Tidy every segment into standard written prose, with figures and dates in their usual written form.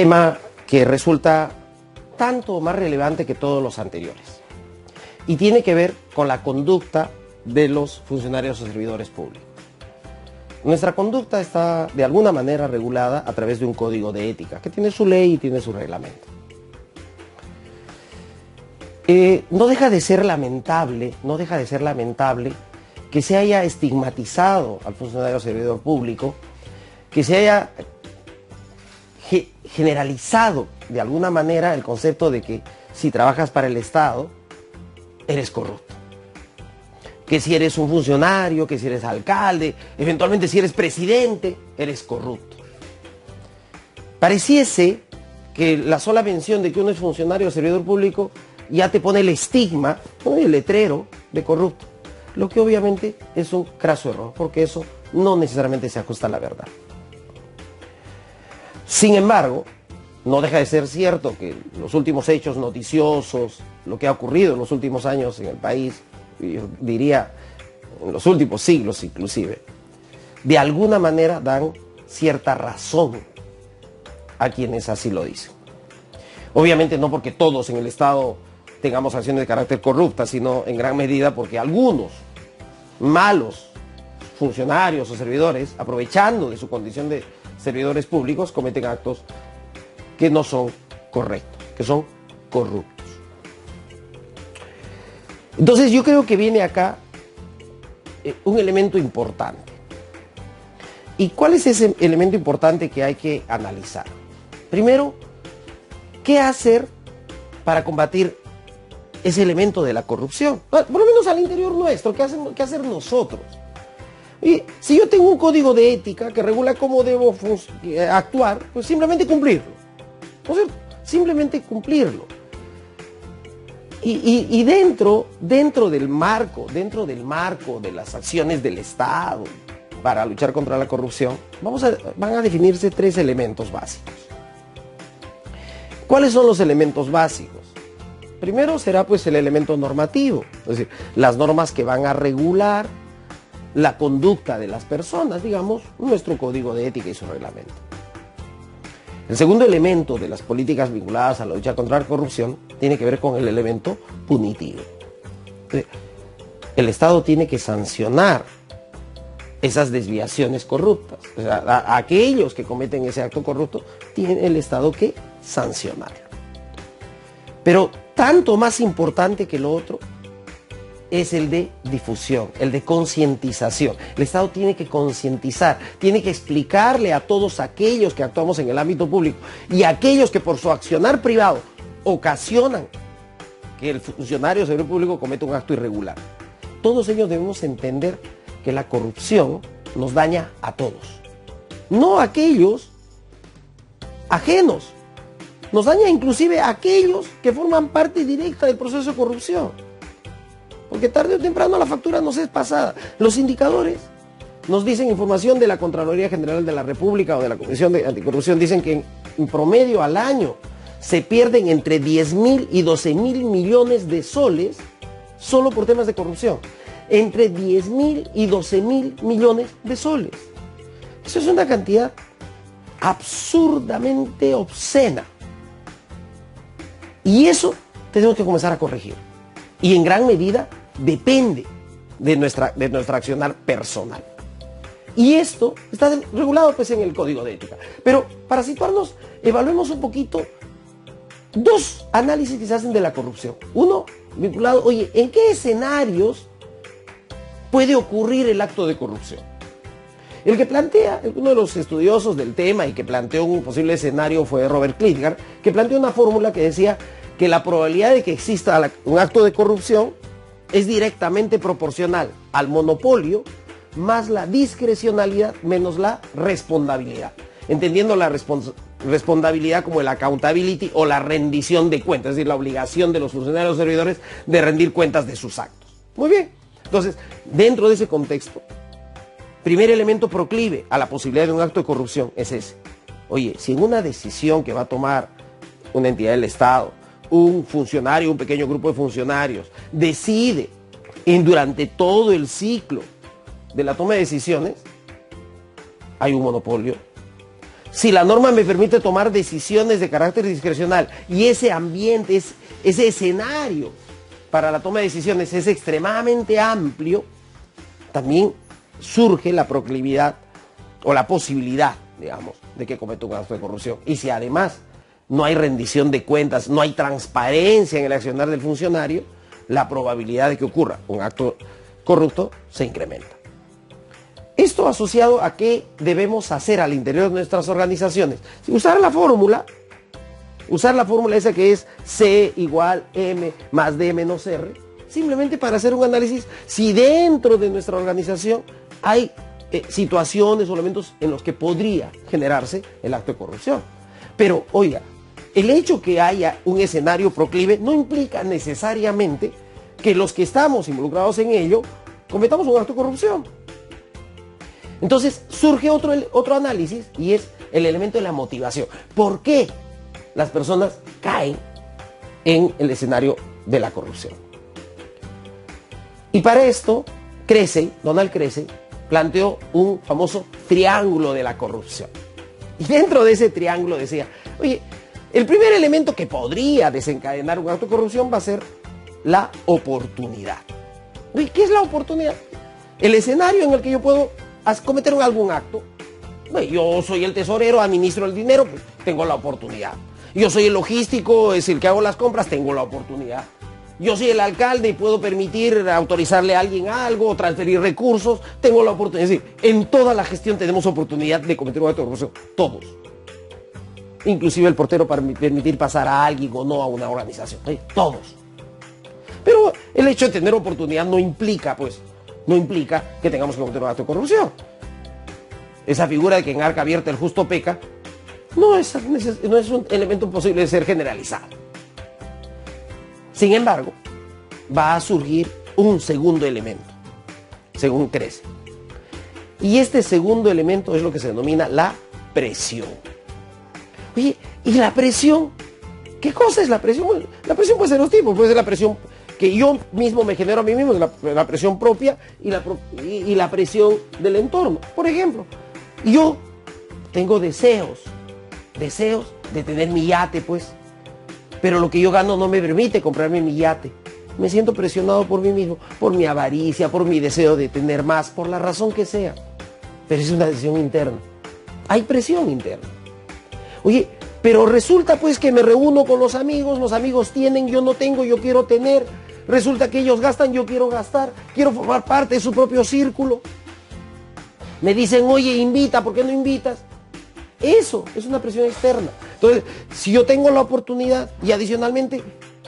tema que resulta tanto más relevante que todos los anteriores y tiene que ver con la conducta de los funcionarios o servidores públicos. Nuestra conducta está de alguna manera regulada a través de un código de ética que tiene su ley y tiene su reglamento. No deja de ser lamentable que se haya estigmatizado al funcionario o servidor público, que se haya generalizado de alguna manera el concepto de que si trabajas para el Estado, eres corrupto. Que si eres un funcionario, que si eres alcalde, eventualmente si eres presidente, eres corrupto. Pareciese que la sola mención de que uno es funcionario o servidor público ya te pone el estigma, pone el letrero de corrupto, lo que obviamente es un craso error, porque eso no necesariamente se ajusta a la verdad. Sin embargo, no deja de ser cierto que los últimos hechos noticiosos, lo que ha ocurrido en los últimos años en el país, yo diría en los últimos siglos inclusive, de alguna manera dan cierta razón a quienes así lo dicen. Obviamente no porque todos en el Estado tengamos acciones de carácter corrupta, sino en gran medida porque algunos malos funcionarios o servidores, aprovechando de su condición de servidores públicos, cometen actos que no son correctos, que son corruptos. Entonces yo creo que viene acá un elemento importante. ¿Y cuál es ese elemento importante que hay que analizar? Primero, ¿qué hacer para combatir ese elemento de la corrupción? Por lo menos al interior nuestro, ¿qué hacer nosotros? Y si yo tengo un código de ética que regula cómo debo actuar, pues simplemente cumplirlo. ¿No es cierto? Simplemente cumplirlo. Y dentro del marco de las acciones del Estado para luchar contra la corrupción, van a definirse tres elementos básicos. ¿Cuáles son los elementos básicos? Primero será pues el elemento normativo, es decir, las normas que van a regular la conducta de las personas, digamos, nuestro código de ética y su reglamento. El segundo elemento de las políticas vinculadas a la lucha contra la corrupción tiene que ver con el elemento punitivo. El Estado tiene que sancionar esas desviaciones corruptas. O sea, a aquellos que cometen ese acto corrupto, tiene el Estado que sancionarlo. Pero tanto más importante que lo otro es el de difusión, el de concientización. El Estado tiene que concientizar, tiene que explicarle a todos aquellos que actuamos en el ámbito público y a aquellos que por su accionar privado ocasionan que el funcionario o servidor público cometa un acto irregular. Todos ellos debemos entender que la corrupción nos daña a todos, no a aquellos ajenos. Nos daña inclusive a aquellos que forman parte directa del proceso de corrupción. Porque tarde o temprano la factura nos es pasada. Los indicadores nos dicen, información de la Contraloría General de la República o de la Comisión de Anticorrupción, dicen que en promedio al año se pierden entre 10.000 y 12.000 millones de soles solo por temas de corrupción. Entre 10.000 y 12.000 millones de soles. Eso es una cantidad absurdamente obscena. Y eso tenemos que comenzar a corregir. Y en gran medida depende de nuestra accionar personal. Y esto está regulado pues en el Código de Ética. Pero para situarnos, evaluemos un poquito dos análisis que se hacen de la corrupción. Uno, vinculado, oye, ¿en qué escenarios puede ocurrir el acto de corrupción? El que plantea, uno de los estudiosos del tema y que planteó un posible escenario fue Robert Klitgar, que planteó una fórmula que decía que la probabilidad de que exista un acto de corrupción es directamente proporcional al monopolio más la discrecionalidad menos la responsabilidad. Entendiendo la responsabilidad como el accountability o la rendición de cuentas, es decir, la obligación de los funcionarios o servidores de rendir cuentas de sus actos. Muy bien. Entonces, dentro de ese contexto, primer elemento proclive a la posibilidad de un acto de corrupción es ese. Oye, si en una decisión que va a tomar una entidad del Estado, un funcionario, un pequeño grupo de funcionarios, decide durante todo el ciclo de la toma de decisiones, hay un monopolio. Si la norma me permite tomar decisiones de carácter discrecional y ese ambiente, ese escenario para la toma de decisiones es extremadamente amplio, también surge la proclividad o la posibilidad, digamos, de que cometa un acto de corrupción. Y si además no hay rendición de cuentas, no hay transparencia en el accionar del funcionario, la probabilidad de que ocurra un acto corrupto se incrementa. Esto asociado a qué debemos hacer al interior de nuestras organizaciones. Usar la fórmula esa que es C igual M más D menos R, simplemente para hacer un análisis si dentro de nuestra organización hay situaciones o elementos en los que podría generarse el acto de corrupción. Pero, oiga, el hecho que haya un escenario proclive no implica necesariamente que los que estamos involucrados en ello cometamos un acto de corrupción. Entonces surge otro análisis y es el elemento de la motivación. ¿Por qué las personas caen en el escenario de la corrupción? Y para esto, Donald Cressey planteó un famoso triángulo de la corrupción. Y dentro de ese triángulo decía, oye, el primer elemento que podría desencadenar un acto de corrupción va a ser la oportunidad. Oye, ¿qué es la oportunidad? El escenario en el que yo puedo cometer algún acto. Bueno, yo soy el tesorero, administro el dinero, pues tengo la oportunidad. Yo soy el logístico, es el que hago las compras, tengo la oportunidad. Yo soy el alcalde y puedo permitir autorizarle a alguien algo o transferir recursos, tengo la oportunidad. Es decir, en toda la gestión tenemos oportunidad de cometer un acto de corrupción, todos. Inclusive el portero para permitir pasar a alguien o no a una organización, todos. Pero el hecho de tener oportunidad no implica que tengamos que cometer un acto de corrupción. Esa figura de que en arca abierta el justo peca no es un elemento posible de ser generalizado. Sin embargo, va a surgir un segundo elemento, según Cressey. Y este segundo elemento es lo que se denomina la presión. Oye, ¿y la presión? ¿Qué cosa es la presión? Bueno, la presión puede ser dos tipos, puede ser la presión que yo mismo me genero a mí mismo, la presión propia y la presión del entorno. Por ejemplo, yo tengo deseos de tener mi yate, pues, pero lo que yo gano no me permite comprarme mi yate. Me siento presionado por mí mismo, por mi avaricia, por mi deseo de tener más, por la razón que sea. Pero es una decisión interna. Hay presión interna. Oye, pero resulta pues que me reúno con los amigos tienen, yo no tengo, yo quiero tener. Resulta que ellos gastan, yo quiero gastar, quiero formar parte de su propio círculo. Me dicen, oye, invita, ¿por qué no invitas? Eso es una presión externa. Entonces, si yo tengo la oportunidad y adicionalmente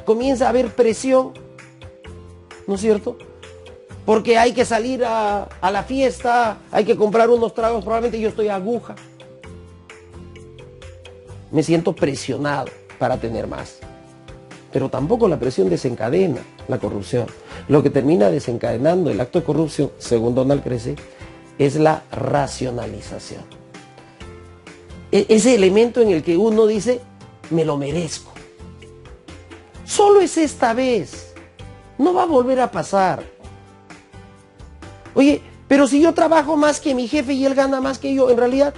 comienza a haber presión, ¿no es cierto? Porque hay que salir a la fiesta, hay que comprar unos tragos, probablemente yo estoy aguja. Me siento presionado para tener más. Pero tampoco la presión desencadena la corrupción. Lo que termina desencadenando el acto de corrupción, según Donald Cressey, es la racionalización. Ese elemento en el que uno dice, me lo merezco. Solo es esta vez. No va a volver a pasar. Oye, pero si yo trabajo más que mi jefe y él gana más que yo, en realidad,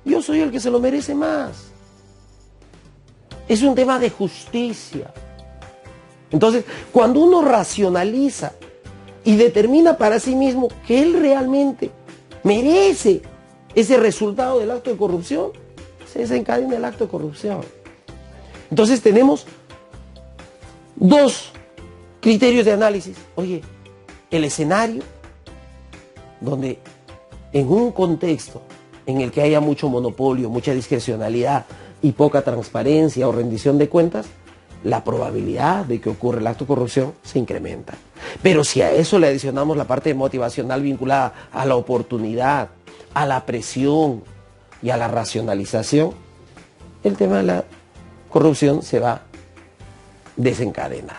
yo soy el que se lo merece más. Es un tema de justicia. Entonces, cuando uno racionaliza y determina para sí mismo que él realmente merece ese resultado del acto de corrupción, se desencadena el acto de corrupción. Entonces tenemos dos criterios de análisis. Oye, el escenario donde en un contexto en el que haya mucho monopolio, mucha discrecionalidad y poca transparencia o rendición de cuentas, la probabilidad de que ocurra el acto de corrupción se incrementa. Pero si a eso le adicionamos la parte motivacional vinculada a la oportunidad, a la presión y a la racionalización, el tema de la corrupción se va a desencadenar.